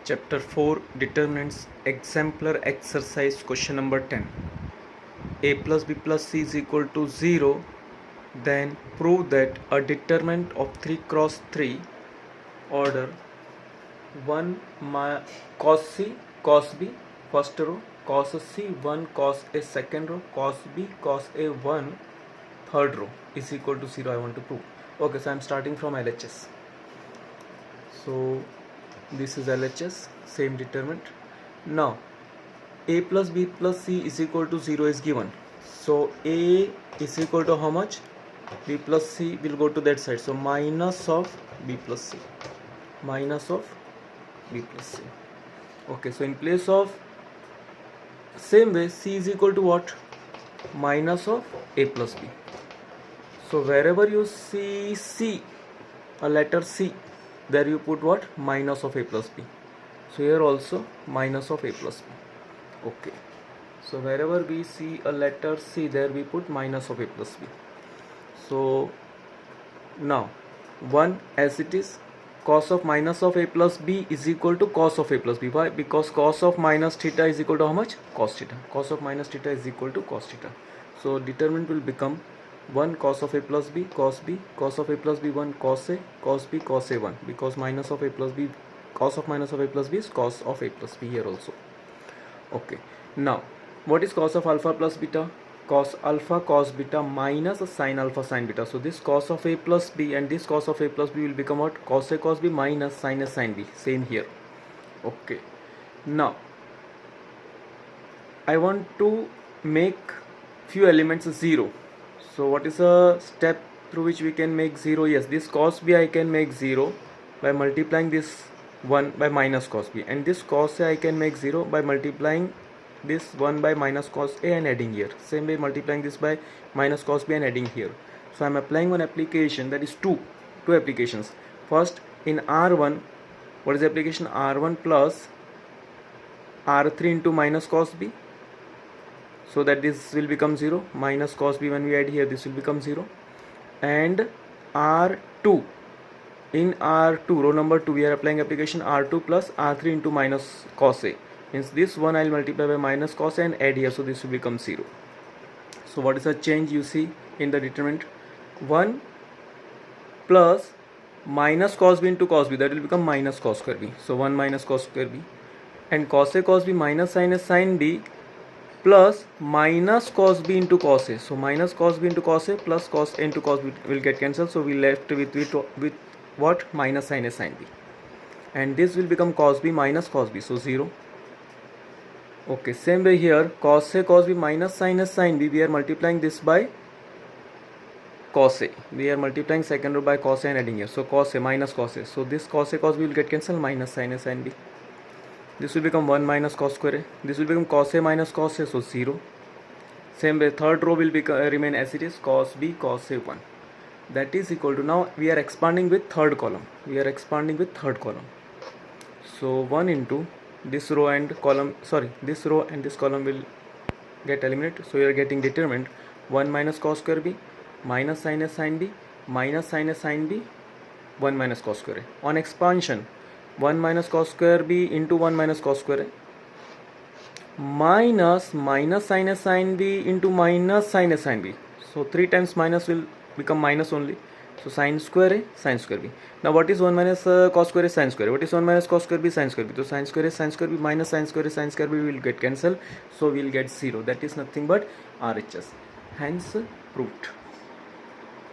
Chapter 4 Determinants Exemplar Exercise Question number 10. A plus B plus C is equal to 0. Then prove that a determinant of 3 cross 3 order 1 cos C cos B first row, cos C 1 cos A second row, cos B cos A 1 third row is equal to 0. I want to prove. Okay, so I am starting from LHS. So this is LHS, same determinant. Now A plus B plus C is equal to 0 is given. So A is equal to how much? B plus C will go to that side. So minus of B plus C. Minus of B plus C. Okay, so in place of same way C is equal to what? Minus of A plus B. So wherever you see C, a letter C, there you put what? Minus of A plus B. So here also minus of A plus B. Okay. So wherever we see a letter C, there we put minus of A plus B. So now 1 as it is, cos of minus of A plus B is equal to cos of A plus B. Why? Because cos of minus theta is equal to how much? Cos theta. Cos of minus theta is equal to cos theta. So determinant will become 1 cos of A plus B, cos B, cos of A plus B 1 cos A, cos B, cos A 1, because minus of A plus B, cos of minus of A plus B is cos of A plus B here also. Okay, now what is cos of alpha plus beta? Cos alpha cos beta minus sin alpha sin beta. So this cos of A plus B and this cos of A plus B will become what? Cos A cos B minus sin A sin B. Same here. Okay, now I want to make few elements 0. So what is a step through which we can make 0? Yes, this cos B I can make 0 by multiplying this 1 by minus cos B, and this cos A I can make 0 by multiplying this 1 by minus cos A and adding here. Same way multiplying this by minus cos B and adding here. So I am applying one application, that is two applications. First, in R1, what is the application? R1 plus R3 into minus cos B. So that this will become 0, minus cos B when we add here, this will become 0. And R2, in R2 row number 2 we are applying application R2 plus R3 into minus cos A, means this one I will multiply by minus cos A and add here, so this will become 0. So what is the change you see in the determinant? 1 plus minus cos B into cos B, that will become minus cos square B. So 1 minus cos square B, and cos A cos B minus sin A sin B plus minus cos B into cos A. So minus cos B into cos A plus cos A into cos B will get cancelled. So we left with what? Minus sin A sin B. And this will become cos B minus cos B. So 0. Okay, same way here, cos A cos B minus sin A sin B, we are multiplying this by cos A. We are multiplying second row by cos A and adding here. So cos A minus cos A. So this cos A cos B will get cancelled, minus sin A sin B. This will become 1 minus cos square A. This will become cos A minus cos A, so 0. Same way third row will remain as it is, cos B cos A 1. That is equal to, now we are expanding with third column. So 1 into this row and column, this row and this column will get eliminated. So we are getting determinant 1 minus cos square B minus sin A sin B minus sin A sin B 1 minus cos square A. On expansion, 1 minus cos square B into 1 minus cos square A minus sin A sin B into minus sin A sin B. So 3 times minus will become minus only. So sin square A sin square B. Now what is 1 minus cos square A sin square A? What is 1 minus cos square B sin square B? So sin square A sin square B minus sin square A sin square B will get cancelled. So we will get 0. That is nothing but RHS. Hence proved.